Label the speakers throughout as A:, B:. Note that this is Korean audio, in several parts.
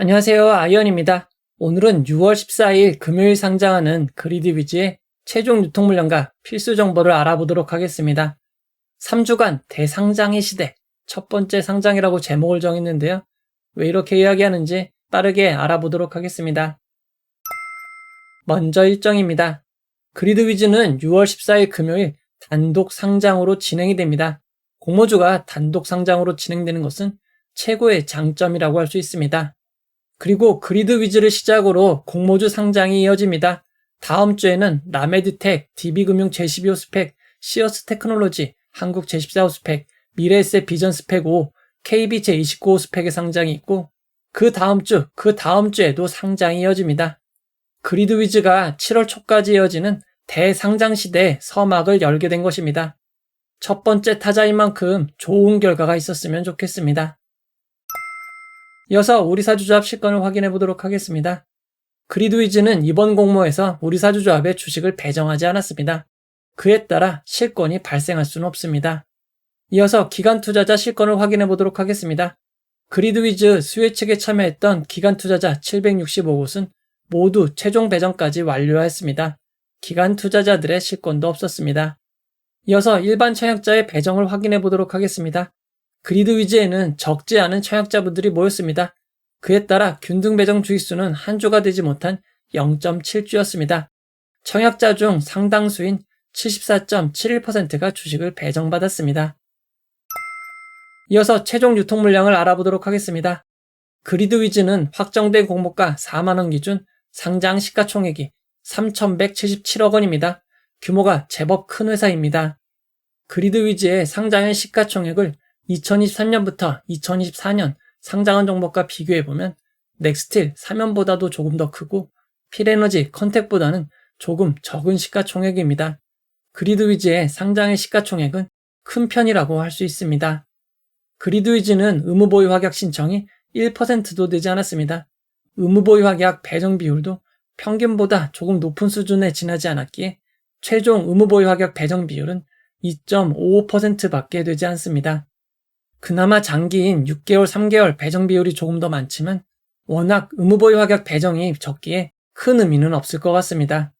A: 안녕하세요. 아이언입니다. 오늘은 6월 14일 금요일 상장하는 그리드위즈의 최종 유통물량과 필수 정보를 알아보도록 하겠습니다. 3주간 대상장의 시대, 첫 번째 상장이라고 제목을 정했는데요. 왜 이렇게 이야기하는지 빠르게 알아보도록 하겠습니다. 먼저 일정입니다. 그리드위즈는 6월 14일 금요일 단독 상장으로 진행이 됩니다. 공모주가 단독 상장으로 진행되는 것은 최고의 장점이라고 할 수 있습니다. 그리고 그리드위즈를 시작으로 공모주 상장이 이어집니다. 다음 주에는 라메드텍, DB금융 제12호 스펙, 시어스 테크놀로지, 한국 제14호 스펙, 미래에셋 비전 스펙 5, KB 제29호 스펙의 상장이 있고 그 다음 주에도 상장이 이어집니다. 그리드위즈가 7월 초까지 이어지는 대상장 시대의 서막을 열게 된 것입니다. 첫 번째 타자인 만큼 좋은 결과가 있었으면 좋겠습니다. 이어서 우리사주조합 실권을 확인해 보도록 하겠습니다. 그리드위즈는 이번 공모에서 우리사주조합의 주식을 배정하지 않았습니다. 그에 따라 실권이 발생할 수는 없습니다. 이어서 기관 투자자 실권을 확인해 보도록 하겠습니다. 그리드위즈 수혜 측에 참여했던 기관 투자자 765곳은 모두 최종 배정까지 완료하였습니다. 기관 투자자들의 실권도 없었습니다. 이어서 일반 청약자의 배정을 확인해 보도록 하겠습니다. 그리드위즈에는 적지 않은 청약자분들이 모였습니다. 그에 따라 균등 배정 주의수는 한 주가 되지 못한 0.7주였습니다. 청약자 중 상당수인 74.71%가 주식을 배정받았습니다. 이어서 최종 유통 물량을 알아보도록 하겠습니다. 그리드위즈는 확정된 공모가 4만원 기준 상장 시가총액이 3,177억 원입니다. 규모가 제법 큰 회사입니다. 그리드위즈의 상장일 시가총액을 2023년부터 2024년 상장한 종목과 비교해보면 넥스틸, 사면보다도 조금 더 크고 필에너지, 컨택보다는 조금 적은 시가총액입니다. 그리드위즈의 상장의 시가총액은 큰 편이라고 할 수 있습니다. 그리드위즈는 의무보유 확약 신청이 1%도 되지 않았습니다. 의무보유 확약 배정 비율도 평균보다 조금 높은 수준에 지나지 않았기에 최종 의무보유 확약 배정 비율은 2.55%밖에 되지 않습니다. 그나마 장기인 6개월, 3개월 배정 비율이 조금 더 많지만 워낙 의무보유 확약 배정이 적기에 큰 의미는 없을 것 같습니다.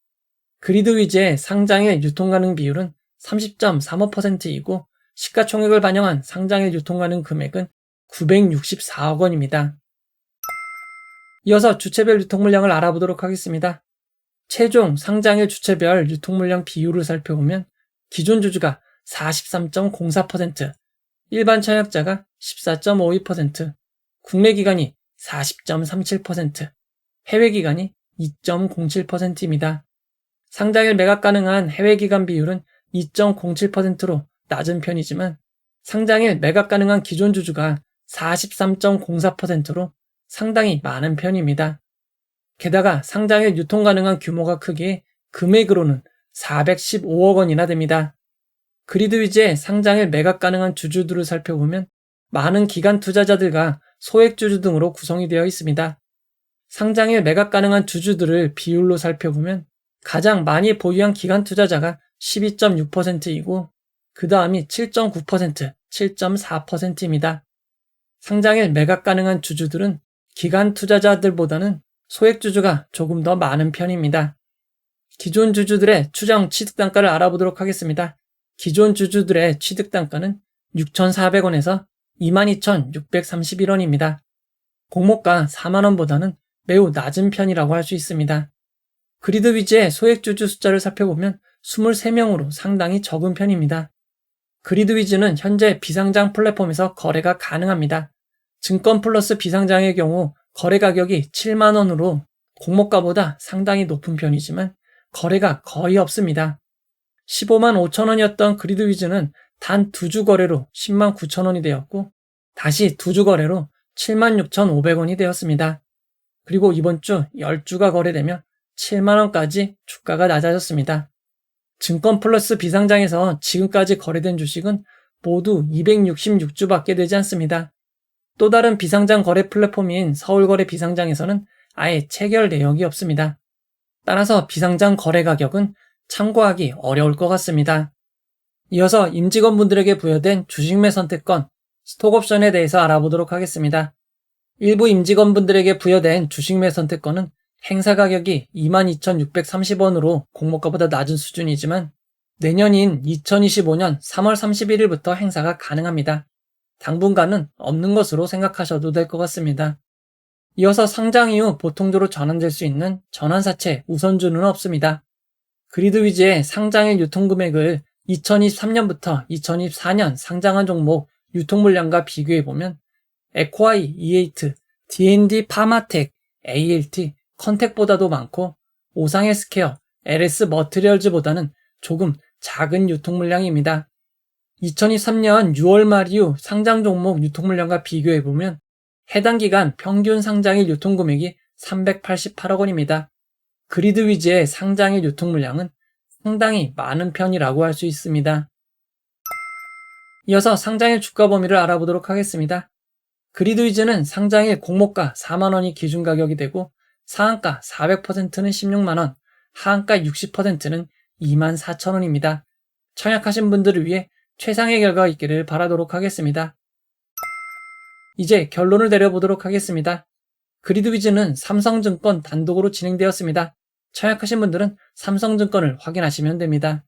A: 그리드위즈의 상장일 유통가능 비율은 30.35%이고 시가총액을 반영한 상장일 유통가능 금액은 964억 원입니다. 이어서 주체별 유통물량을 알아보도록 하겠습니다. 최종 상장일 주체별 유통물량 비율을 살펴보면 기존 주주가 43.04%, 일반 청약자가 14.52%, 국내 기관이 40.37%, 해외 기관이 2.07%입니다. 상장일 매각 가능한 해외 기관 비율은 2.07%로 낮은 편이지만 상장일 매각 가능한 기존 주주가 43.04%로 상당히 많은 편입니다. 게다가 상장일 유통 가능한 규모가 크기에 금액으로는 415억 원이나 됩니다. 그리드위즈의 상장일 매각 가능한 주주들을 살펴보면 많은 기관 투자자들과 소액 주주 등으로 구성이 되어 있습니다. 상장일 매각 가능한 주주들을 비율로 살펴보면 가장 많이 보유한 기관 투자자가 12.6%이고 그 다음이 7.9%, 7.4%입니다. 상장일 매각 가능한 주주들은 기관 투자자들보다는 소액 주주가 조금 더 많은 편입니다. 기존 주주들의 추정 취득단가를 알아보도록 하겠습니다. 기존 주주들의 취득단가는 6,400원에서 22,631원입니다. 공모가 4만원보다는 매우 낮은 편이라고 할 수 있습니다. 그리드위즈의 소액 주주 숫자를 살펴보면 23명으로 상당히 적은 편입니다. 그리드위즈는 현재 비상장 플랫폼에서 거래가 가능합니다. 증권 플러스 비상장의 경우 거래 가격이 7만원으로 공모가보다 상당히 높은 편이지만 거래가 거의 없습니다. 15만 5천원이었던 그리드위즈는 단 2주 거래로 10만 9천원이 되었고 다시 2주 거래로 7만 6,500원이 되었습니다. 그리고 이번 주 10주가 거래되며 7만원까지 주가가 낮아졌습니다. 증권 플러스 비상장에서 지금까지 거래된 주식은 모두 266주밖에 되지 않습니다. 또 다른 비상장 거래 플랫폼인 서울거래 비상장에서는 아예 체결 내역이 없습니다. 따라서 비상장 거래 가격은 참고하기 어려울 것 같습니다. 이어서 임직원분들에게 부여된 주식매 선택권, 스톡옵션에 대해서 알아보도록 하겠습니다. 일부 임직원분들에게 부여된 주식 매 선택권은 행사 가격이 22,630원으로 공모가보다 낮은 수준이지만 내년인 2025년 3월 31일부터 행사가 가능합니다. 당분간은 없는 것으로 생각하셔도 될 것 같습니다. 이어서 상장 이후 보통주로 전환될 수 있는 전환사채 우선주는 없습니다. 그리드 위즈의 상장일 유통금액을 2023년부터 2024년 상장한 종목 유통물량과 비교해보면 에코아이, 이에이트, D&D 파마텍, ALT, 컨택보다도 많고 오상헬스케어, LS 머티리얼즈보다는 조금 작은 유통물량입니다. 2023년 6월 말 이후 상장 종목 유통물량과 비교해보면 해당 기간 평균 상장일 유통금액이 388억 원입니다. 그리드 위즈의 상장일 유통물량은 상당히 많은 편이라고 할 수 있습니다. 이어서 상장일 주가 범위를 알아보도록 하겠습니다. 그리드 위즈는 상장일 공모가 4만원이 기준 가격이 되고 상한가 400%는 16만원, 하한가 60%는 24,000원입니다. 청약하신 분들을 위해 최상의 결과가 있기를 바라도록 하겠습니다. 이제 결론을 내려보도록 하겠습니다. 그리드 위즈는 삼성증권 단독으로 진행되었습니다. 청약하신 분들은 삼성증권을 확인하시면 됩니다.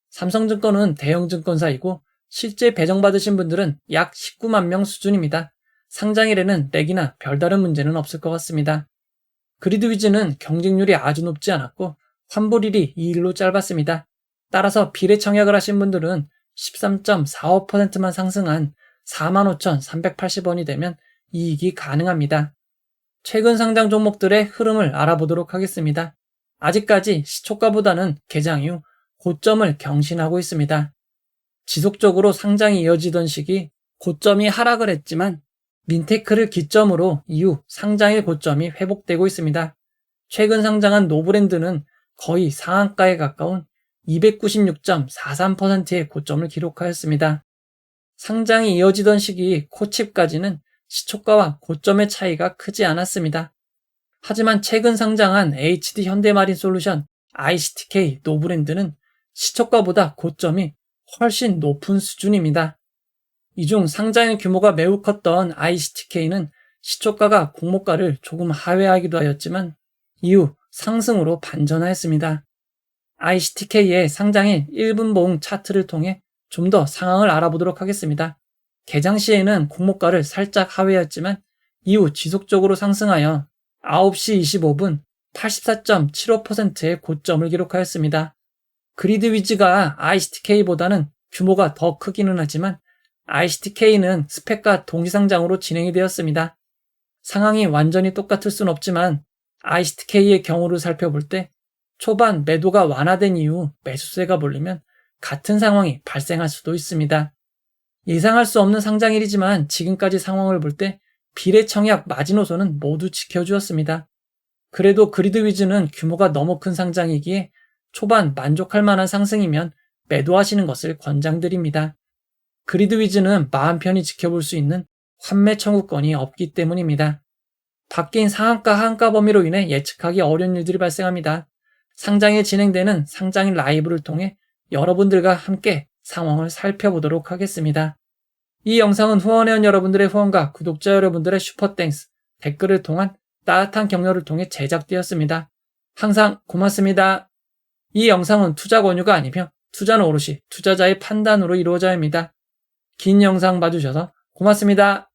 A: 삼성증권은 대형증권사이고 실제 배정받으신 분들은 약 19만 명 수준입니다. 상장일에는 렉이나 별다른 문제는 없을 것 같습니다. 그리드 위즈는 경쟁률이 아주 높지 않았고 환불일이 2일로 짧았습니다. 따라서 비례 청약을 하신 분들은 13.45%만 상승한 45,380원이 되면 이익이 가능합니다. 최근 상장 종목들의 흐름을 알아보도록 하겠습니다. 아직까지 시초가보다는 개장 이후 고점을 경신하고 있습니다. 지속적으로 상장이 이어지던 시기 고점이 하락을 했지만 민테크를 기점으로 이후 상장일 고점이 회복되고 있습니다. 최근 상장한 노브랜드는 거의 상한가에 가까운 296.43%의 고점을 기록하였습니다. 상장이 이어지던 시기 코칩까지는 시초가와 고점의 차이가 크지 않았습니다. 하지만 최근 상장한 HD 현대마린솔루션, ICTK, 노브랜드는 시초가보다 고점이 훨씬 높은 수준입니다. 이 중 상장일 규모가 매우 컸던 ICTK는 시초가가 공모가를 조금 하회하기도 하였지만 이후 상승으로 반전하였습니다. ICTK의 상장일 1분봉 차트를 통해 좀 더 상황을 알아보도록 하겠습니다. 개장 시에는 공모가를 살짝 하회했지만 이후 지속적으로 상승하여 9시 25분 84.75%의 고점을 기록하였습니다. 그리드 위즈가 ICTK보다는 규모가 더 크기는 하지만 ICTK는 스펙과 동시상장으로 진행이 되었습니다. 상황이 완전히 똑같을 순 없지만 ICTK의 경우를 살펴볼 때 초반 매도가 완화된 이후 매수세가 몰리면 같은 상황이 발생할 수도 있습니다. 예상할 수 없는 상장일이지만 지금까지 상황을 볼 때 비례 청약 마지노선은 모두 지켜주었습니다. 그래도 그리드 위즈는 규모가 너무 큰 상장이기에 초반 만족할 만한 상승이면 매도하시는 것을 권장드립니다. 그리드 위즈는 마음 편히 지켜볼 수 있는 환매 청구권이 없기 때문입니다. 바뀐 상한가 하한가 범위로 인해 예측하기 어려운 일들이 발생합니다. 상장일 진행되는 상장일 라이브를 통해 여러분들과 함께 상황을 살펴보도록 하겠습니다. 이 영상은 후원회원 여러분들의 후원과 구독자 여러분들의 슈퍼땡스, 댓글을 통한 따뜻한 격려를 통해 제작되었습니다. 항상 고맙습니다. 이 영상은 투자 권유가 아니며 투자는 오롯이 투자자의 판단으로 이루어져야 합니다. 긴 영상 봐주셔서 고맙습니다.